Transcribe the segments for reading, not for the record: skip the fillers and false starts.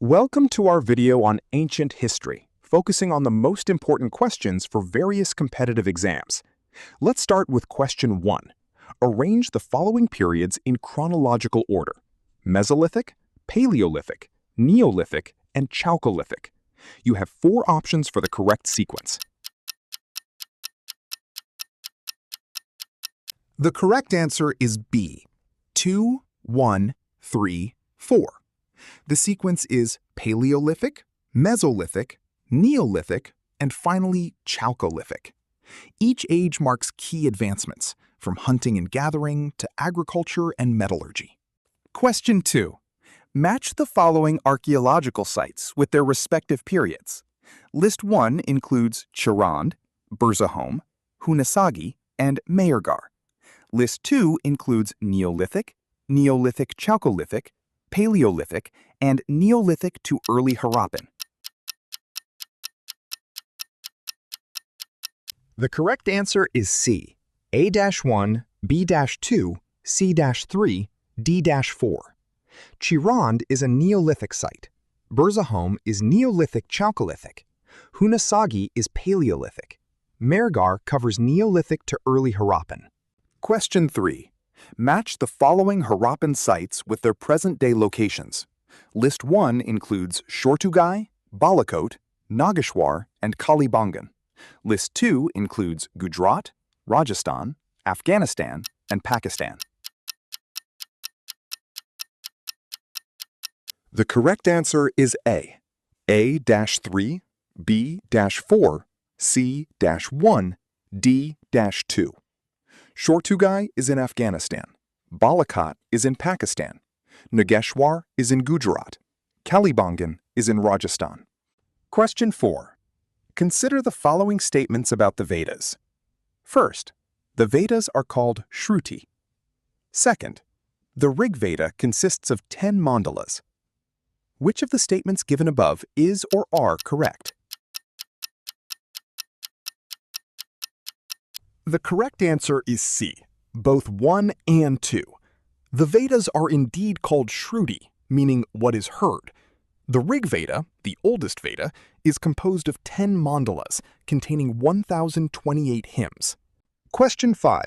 Welcome to our video on ancient history, focusing on the most important questions for various competitive exams. Let's start with question 1. Arrange the following periods in chronological order: Mesolithic, Paleolithic, Neolithic, and Chalcolithic. You have 4 options for the correct sequence. The correct answer is B, 2, 1, 3, 4. The sequence is Paleolithic, Mesolithic, Neolithic, and finally Chalcolithic. Each age marks key advancements, from hunting and gathering to agriculture and metallurgy. Question 2. Match the following archaeological sites with their respective periods. List 1 includes Chirand, Burzahome, Hunasagi, and Mayergar. List 2 includes Neolithic, Neolithic Chalcolithic, Paleolithic, and Neolithic to early Harappan. The correct answer is C, A-1, B-2, C-3, D-4. Chirand is a Neolithic site. Burzahome is Neolithic Chalcolithic. Hunasagi is Paleolithic. Mayergar covers Neolithic to early Harappan. Question 3. Match the following Harappan sites with their present-day locations. List 1 includes Shortugai, Balakot, Nageshwar, and Kalibangan. List 2 includes Gujarat, Rajasthan, Afghanistan, and Pakistan. The correct answer is A, A-3, B-4, C-1, D-2. Shortugai is in Afghanistan. Balakot is in Pakistan. Nageshwar is in Gujarat. Kalibangan is in Rajasthan. Question 4. Consider the following statements about the Vedas. First, the Vedas are called Shruti. Second, the Rig Veda consists of 10 mandalas. Which of the statements given above is or are correct? The correct answer is C, both 1 and 2. The Vedas are indeed called Shruti, meaning what is heard. The Rig Veda, the oldest Veda, is composed of 10 mandalas containing 1,028 hymns. Question 5.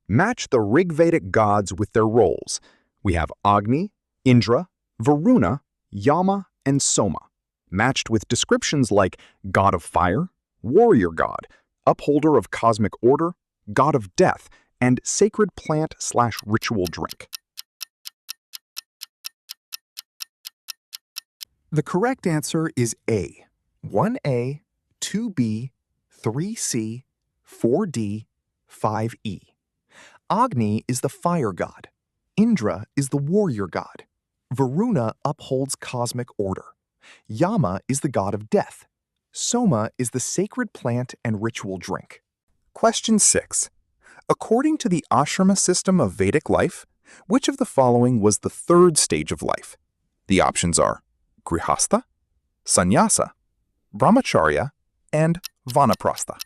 Match the Rig Vedic gods with their roles. We have Agni, Indra, Varuna, Yama, and Soma, matched with descriptions like god of fire, warrior god, upholder of cosmic order, god of death, and sacred plant/ritual drink. The correct answer is A, 1A, 2B, 3C, 4D, 5E. Agni is the fire god. Indra is the warrior god. Varuna upholds cosmic order. Yama is the god of death. Soma is the sacred plant and ritual drink. Question 6. According to the ashrama system of Vedic life, which of the following was the third stage of life? The options are Grihastha, Sannyasa, Brahmacharya, and Vanaprastha.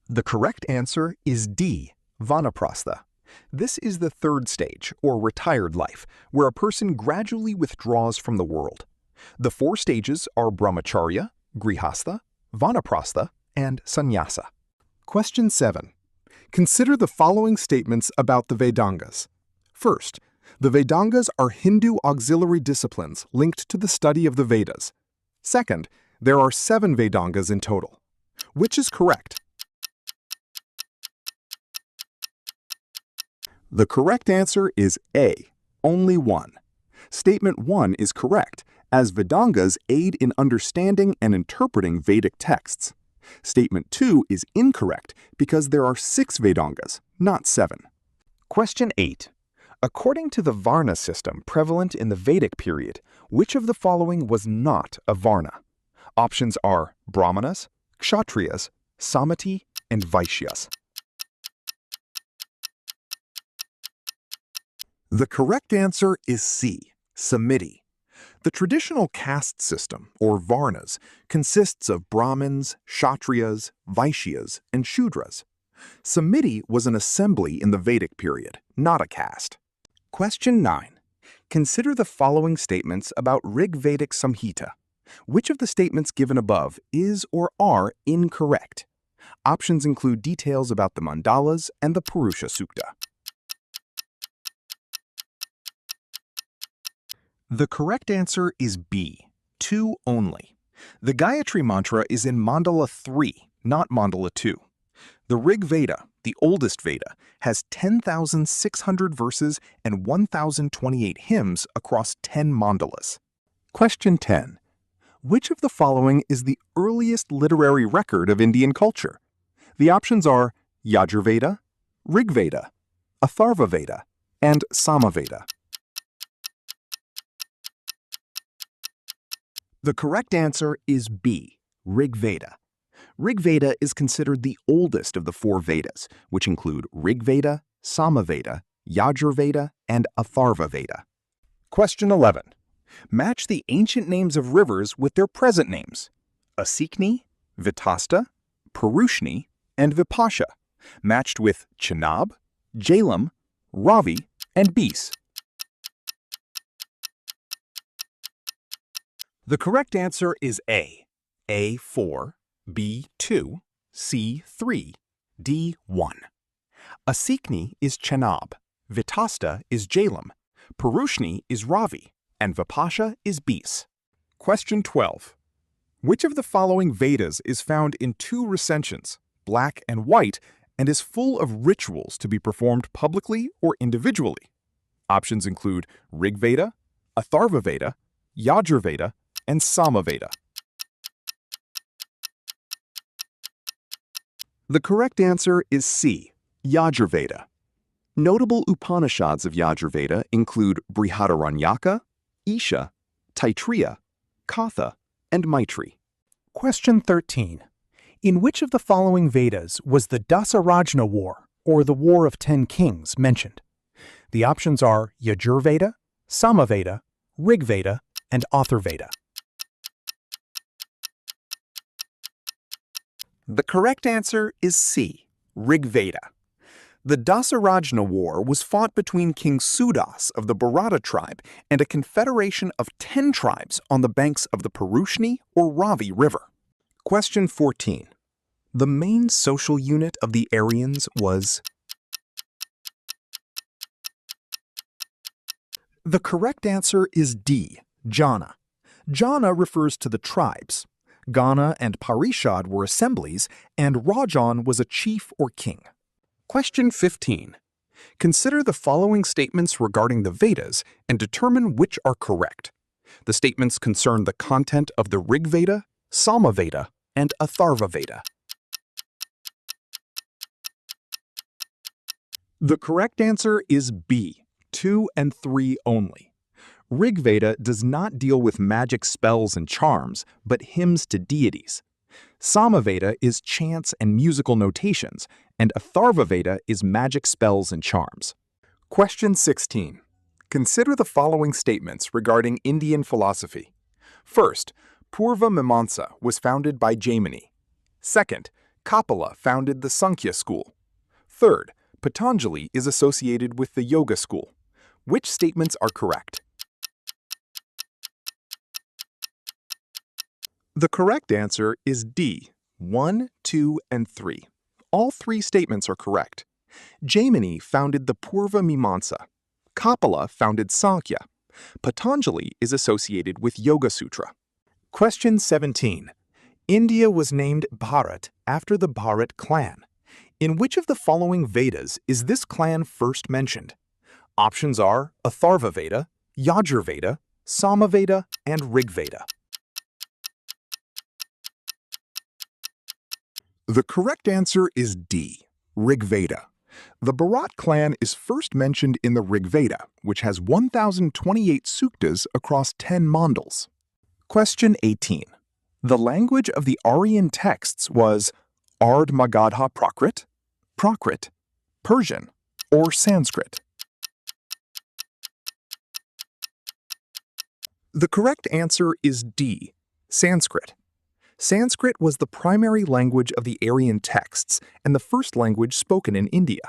The correct answer is D, Vanaprastha. This is the third stage, or retired life, where a person gradually withdraws from the world. The 4 stages are Brahmacharya, Grihastha, Vanaprastha, and Sannyasa. Question 7. Consider the following statements about the Vedangas. First, the Vedangas are Hindu auxiliary disciplines linked to the study of the Vedas. Second, there are 7 Vedangas in total. Which is correct? The correct answer is A, only 1. Statement 1 is correct, as Vedangas aid in understanding and interpreting Vedic texts. Statement 2 is incorrect because there are 6 Vedangas, not 7. Question 8. According to the Varna system prevalent in the Vedic period, which of the following was not a Varna? Options are Brahmanas, Kshatriyas, Samati, and Vaishyas. The correct answer is C, Samiti. The traditional caste system, or Varnas, consists of Brahmins, Kshatriyas, Vaishyas, and Shudras. Samiti was an assembly in the Vedic period, not a caste. Question 9. Consider the following statements about Rig Vedic Samhita. Which of the statements given above is or are incorrect? Options include details about the mandalas and the Purusha Sukta. The correct answer is B, 2 only. The Gayatri mantra is in Mandala 3, not Mandala 2. The Rig Veda, the oldest Veda, has 10,600 verses and 1,028 hymns across 10 mandalas. Question 10. Which of the following is the earliest literary record of Indian culture? The options are Yajurveda, Rig Veda, Atharva Veda, and Samaveda. The correct answer is B, Rig Veda. Rig Veda is considered the oldest of the 4 Vedas, which include Rig Veda, Samaveda, Yajurveda, and Atharva Veda. Question 11. Match the ancient names of rivers with their present names. Asikni, Vitasta, Purushni, and Vipasha, matched with Chenab, Jhelum, Ravi, and Beas. The correct answer is A 4, B 2, C 3, D 1. Asikni is Chenab, Vitasta is Jhelum, Purushni is Ravi, and Vipasha is Beas. Question 12. Which of the following Vedas is found in 2 recensions, black and white, and is full of rituals to be performed publicly or individually? Options include Rig Veda, Atharva Veda, Yajurveda, and Samaveda. The correct answer is C, Yajurveda. Notable Upanishads of Yajurveda include Brihadaranyaka, Isha, Taittiriya, Katha, and Maitri. Question 13. In which of the following Vedas was the Dasarajna War, or the War of 10 Kings, mentioned? The options are Yajurveda, Samaveda, Rig Veda, and Atharvaveda. The correct answer is C, Rig Veda. The Dasarajna War was fought between King Sudas of the Bharata tribe and a confederation of 10 tribes on the banks of the Purushni or Ravi River. Question 14. The main social unit of the Aryans was... The correct answer is D, Jana. Jana refers to the tribes. Gana and Parishad were assemblies, and Rajan was a chief or king. Question 15. Consider the following statements regarding the Vedas and determine which are correct. The statements concern the content of the Rig Veda, Samaveda, and Atharva Veda. The correct answer is B, 2 and 3 only. Rig Veda does not deal with magic spells and charms, but hymns to deities. Samaveda is chants and musical notations, and Atharva Veda is magic spells and charms. Question 16. Consider the following statements regarding Indian philosophy. First, Purva Mimamsa was founded by Jaimini. Second, Kapila founded the Sankhya school. Third, Patanjali is associated with the Yoga school. Which statements are correct? The correct answer is D, 1, 2, and 3. All 3 statements are correct. Jaimini founded the Purva Mimamsa. Kapila founded Sankhya. Patanjali is associated with Yoga Sutra. Question 17. India was named Bharat after the Bharat clan. In which of the following Vedas is this clan first mentioned? Options are Atharva Veda, Yajurveda, Samaveda, and Rig Veda. The correct answer is D, Rig Veda. The Bharat clan is first mentioned in the Rig Veda, which has 1,028 suktas across 10 mandals. Question 18. The language of the Aryan texts was Ard Magadha Prakrit, Persian, or Sanskrit. The correct answer is D, Sanskrit. Sanskrit was the primary language of the Aryan texts and the first language spoken in India.